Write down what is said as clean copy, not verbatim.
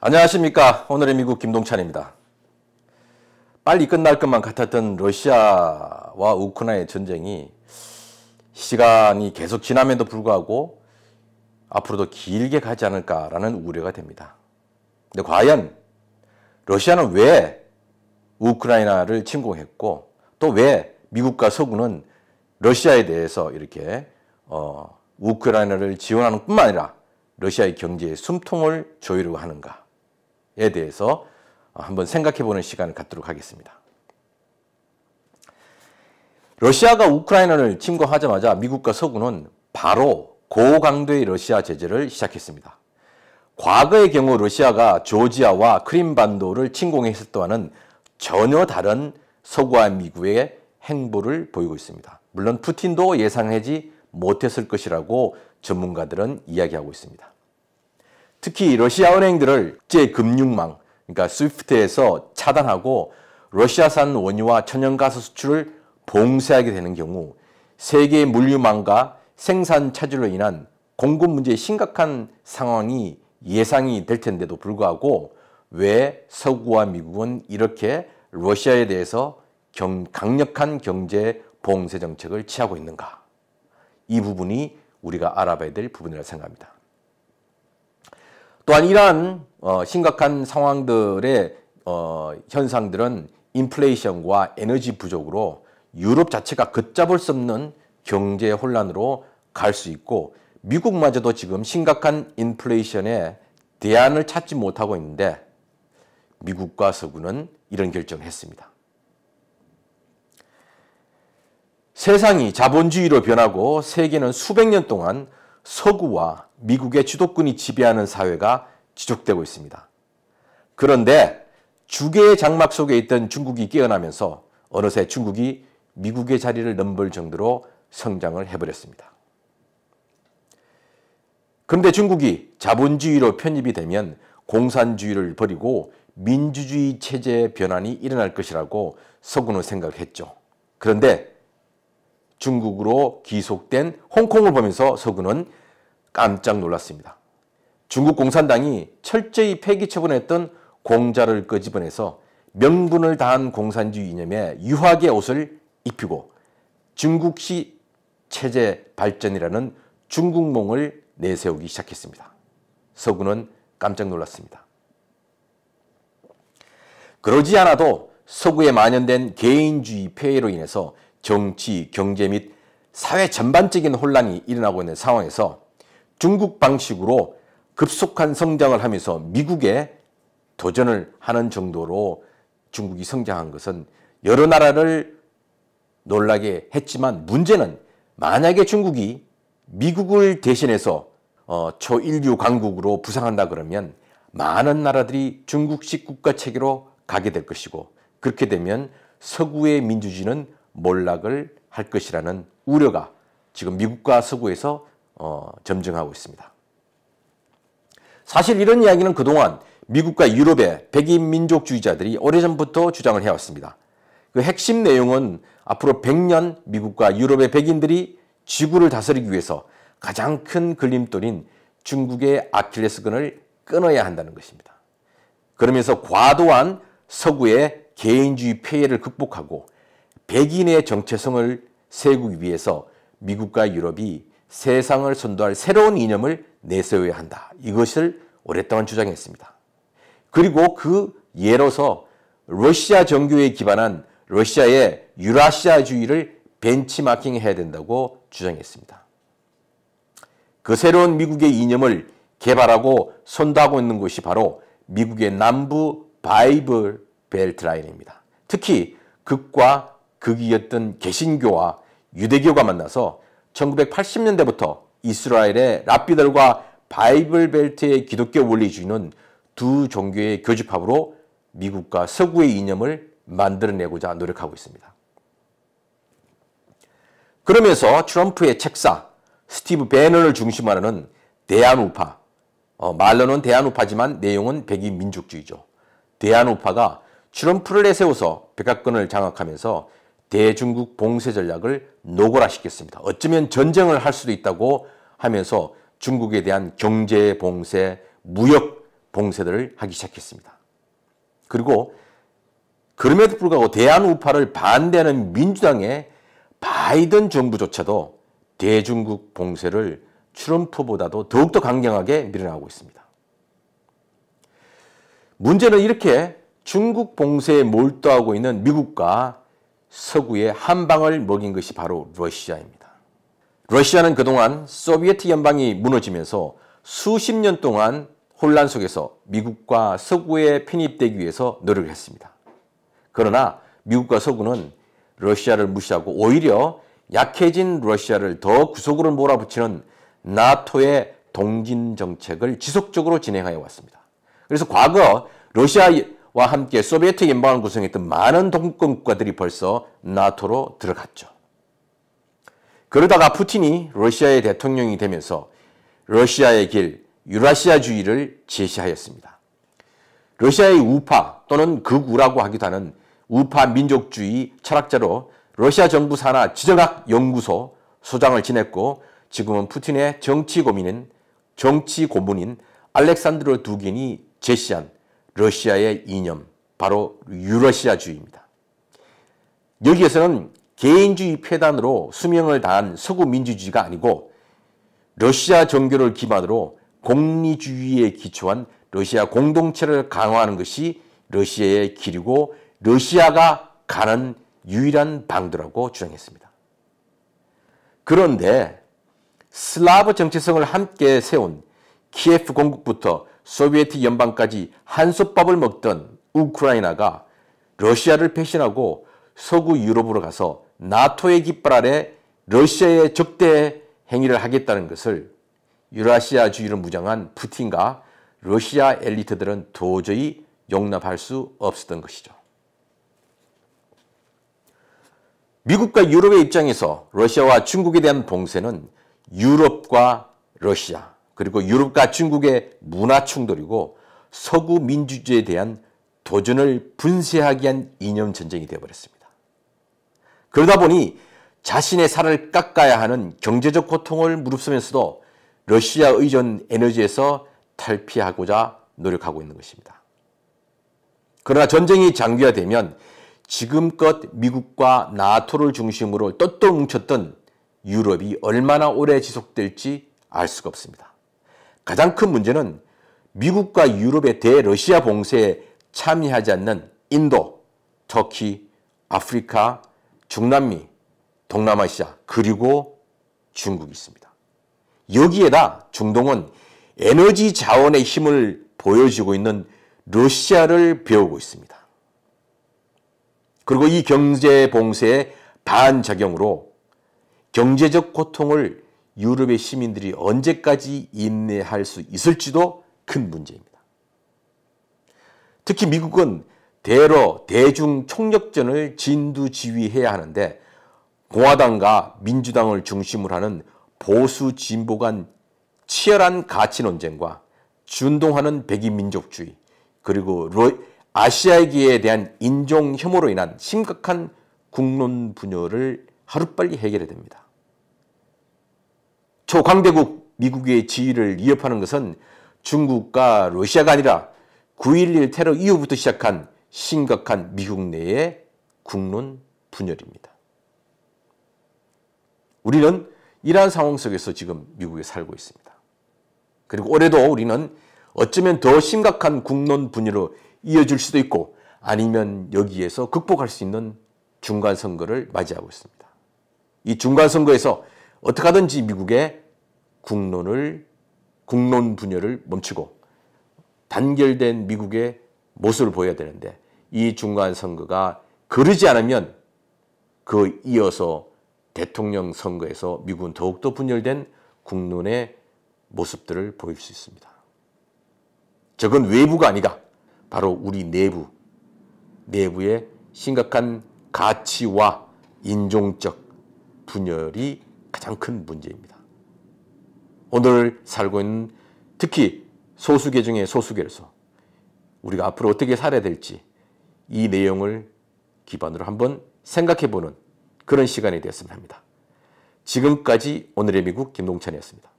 안녕하십니까. 오늘의 미국 김동찬입니다. 빨리 끝날 것만 같았던 러시아와 우크라이나의 전쟁이 시간이 계속 지남에도 불구하고 앞으로도 길게 가지 않을까라는 우려가 됩니다. 근데 과연 러시아는 왜 우크라이나를 침공했고 또 왜 미국과 서구는 러시아에 대해서 이렇게 우크라이나를 지원하는 뿐만 아니라 러시아의 경제에 숨통을 조이려고 하는가에 대해서 한번 생각해보는 시간을 갖도록 하겠습니다. 러시아가 우크라이나를 침공하자마자 미국과 서구는 바로 고강도의 러시아 제재를 시작했습니다. 과거의 경우 러시아가 조지아와 크림반도를 침공했을 때와는 전혀 다른 서구와 미국의 행보를 보이고 있습니다. 물론 푸틴도 예상하지 못했을 것이라고 전문가들은 이야기하고 있습니다. 특히 러시아 은행들을 국제금융망, 그러니까 스위프트에서 차단하고 러시아산 원유와 천연가스 수출을 봉쇄하게 되는 경우 세계 물류망과 생산 차질로 인한 공급 문제의 심각한 상황이 예상이 될 텐데도 불구하고 왜 서구와 미국은 이렇게 러시아에 대해서 강력한 경제 봉쇄 정책을 취하고 있는가? 이 부분이 우리가 알아봐야 될 부분이라고 생각합니다. 또한 이러한 심각한 상황들의 현상들은 인플레이션과 에너지 부족으로 유럽 자체가 걷잡을 수 없는 경제 혼란으로 갈 수 있고 미국마저도 지금 심각한 인플레이션에 대안을 찾지 못하고 있는데 미국과 서구는 이런 결정을 했습니다. 세상이 자본주의로 변하고 세계는 수백 년 동안 서구와 미국의 주도권이 지배하는 사회가 지속되고 있습니다. 그런데 주계의 장막 속에 있던 중국이 깨어나면서 어느새 중국이 미국의 자리를 넘볼 정도로 성장을 해버렸습니다. 그런데 중국이 자본주의로 편입이 되면 공산주의를 버리고 민주주의 체제의 변환이 일어날 것이라고 서구는 생각을 했죠. 그런데 중국으로 귀속된 홍콩을 보면서 서구는 깜짝 놀랐습니다. 중국 공산당이 철저히 폐기 처분했던 공자를 끄집어내서 명분을 다한 공산주의 이념에 유학의 옷을 입히고 중국식 체제 발전이라는 중국몽을 내세우기 시작했습니다. 서구는 깜짝 놀랐습니다. 그러지 않아도 서구에 만연된 개인주의 폐해로 인해서 정치, 경제 및 사회 전반적인 혼란이 일어나고 있는 상황에서 중국 방식으로 급속한 성장을 하면서 미국에 도전을 하는 정도로 중국이 성장한 것은 여러 나라를 놀라게 했지만 문제는 만약에 중국이 미국을 대신해서 초인류 강국으로 부상한다 그러면 많은 나라들이 중국식 국가 체계로 가게 될 것이고 그렇게 되면 서구의 민주주의는 몰락을 할 것이라는 우려가 지금 미국과 서구에서 점증하고 있습니다. 사실 이런 이야기는 그동안 미국과 유럽의 백인 민족주의자들이 오래전부터 주장을 해왔습니다. 그 핵심 내용은 앞으로 100년 미국과 유럽의 백인들이 지구를 다스리기 위해서 가장 큰 걸림돌인 중국의 아킬레스건을 끊어야 한다는 것입니다. 그러면서 과도한 서구의 개인주의 폐해를 극복하고 백인의 정체성을 세우기 위해서 미국과 유럽이 세상을 선도할 새로운 이념을 내세워야 한다. 이것을 오랫동안 주장했습니다. 그리고 그 예로서 러시아 정교에 기반한 러시아의 유라시아주의를 벤치마킹해야 된다고 주장했습니다. 그 새로운 미국의 이념을 개발하고 선도하고 있는 것이 바로 미국의 남부 바이블 벨트 라인입니다. 특히 극과 극이었던 개신교와 유대교가 만나서 1980년대부터 이스라엘의 랍비들과 바이블 벨트의 기독교 원리주의는 두 종교의 교집합으로 미국과 서구의 이념을 만들어내고자 노력하고 있습니다. 그러면서 트럼프의 책사 스티브 배넌을 중심으로 하는 대한우파, 말로는 대한우파지만 내용은 백인 민족주의죠. 대한우파가 트럼프를 내세워서 백악관을 장악하면서 대중국 봉쇄 전략을 노골화시켰습니다. 어쩌면 전쟁을 할 수도 있다고 하면서 중국에 대한 경제 봉쇄, 무역 봉쇄를 하기 시작했습니다. 그리고 그럼에도 불구하고 대한우파를 반대하는 민주당의 바이든 정부조차도 대중국 봉쇄를 트럼프보다도 더욱더 강경하게 밀어나가고 있습니다. 문제는 이렇게 중국 봉쇄에 몰두하고 있는 미국과 서구의 한 방을 먹인 것이 바로 러시아입니다. 러시아는 그동안 소비에트 연방이 무너지면서 수십 년 동안 혼란 속에서 미국과 서구에 편입되기 위해서 노력을 했습니다. 그러나 미국과 서구는 러시아를 무시하고 오히려 약해진 러시아를 더 구석으로 몰아붙이는 나토의 동진 정책을 지속적으로 진행하여 왔습니다. 그래서 과거 러시아와 함께 소비에트 연방을 구성했던 많은 동구권 국가들이 벌써 나토로 들어갔죠. 그러다가 푸틴이 러시아의 대통령이 되면서 러시아의 길, 유라시아주의를 제시하였습니다. 러시아의 우파 또는 극우라고 하기도 하는 우파 민족주의 철학자로 러시아 정부 산하 지정학 연구소 소장을 지냈고 지금은 푸틴의 정치 고문인 알렉산드로 두긴이 제시한 러시아의 이념, 바로 유러시아주의입니다. 여기에서는 개인주의 폐단으로 수명을 다한 서구 민주주의가 아니고 러시아 정교를 기반으로 공리주의에 기초한 러시아 공동체를 강화하는 것이 러시아의 길이고 러시아가 가는 유일한 방도라고 주장했습니다. 그런데 슬라브 정체성을 함께 세운 키예프 공국부터 소비에트 연방까지 한솥밥을 먹던 우크라이나가 러시아를 배신하고 서구 유럽으로 가서 나토의 깃발 아래 러시아의 적대 행위를 하겠다는 것을 유라시아주의를 무장한 푸틴과 러시아 엘리트들은 도저히 용납할 수 없었던 것이죠. 미국과 유럽의 입장에서 러시아와 중국에 대한 봉쇄는 유럽과 러시아 그리고 유럽과 중국의 문화 충돌이고 서구 민주주의에 대한 도전을 분쇄하기 위한 이념 전쟁이 되어버렸습니다. 그러다 보니 자신의 살을 깎아야 하는 경제적 고통을 무릅쓰면서도 러시아 의존 에너지에서 탈피하고자 노력하고 있는 것입니다. 그러나 전쟁이 장기화되면 지금껏 미국과 나토를 중심으로 똘똘 뭉쳤던 유럽이 얼마나 오래 지속될지 알 수가 없습니다. 가장 큰 문제는 미국과 유럽의 대러시아 봉쇄에 참여하지 않는 인도, 터키, 아프리카, 중남미, 동남아시아 그리고 중국이 있습니다. 여기에다 중동은 에너지 자원의 힘을 보여주고 있는 러시아를 배우고 있습니다. 그리고 이 경제 봉쇄의 반작용으로 경제적 고통을 유럽의 시민들이 언제까지 인내할 수 있을지도 큰 문제입니다. 특히 미국은 대중 총력전을 진두지휘해야 하는데 공화당과 민주당을 중심으로 하는 보수 진보 간 치열한 가치 논쟁과 준동하는 백인 민족주의 그리고 아시아계에 대한 인종 혐오로 인한 심각한 국론 분열을 하루빨리 해결해야 됩니다. 초강대국 미국의 지위를 위협하는 것은 중국과 러시아가 아니라 9.11 테러 이후부터 시작한 심각한 미국 내의 국론 분열입니다. 우리는 이러한 상황 속에서 지금 미국에 살고 있습니다. 그리고 올해도 우리는 어쩌면 더 심각한 국론 분열로 이어질 수도 있고 아니면 여기에서 극복할 수 있는 중간선거를 맞이하고 있습니다. 이 중간선거에서 어떻게 하든지 미국의 국론 분열을 멈추고 단결된 미국의 모습을 보여야 되는데 이 중간선거가 그러지 않으면 그 이어서 대통령 선거에서 미국은 더욱더 분열된 국론의 모습들을 보일 수 있습니다. 저건 외부가 아니다. 바로 우리 내부의 심각한 가치와 인종적 분열이 가장 큰 문제입니다. 오늘 살고 있는 특히 소수계 중에 소수계로서 우리가 앞으로 어떻게 살아야 될지 이 내용을 기반으로 한번 생각해보는 그런 시간이 되었으면 합니다. 지금까지 오늘의 미국 김동찬이었습니다.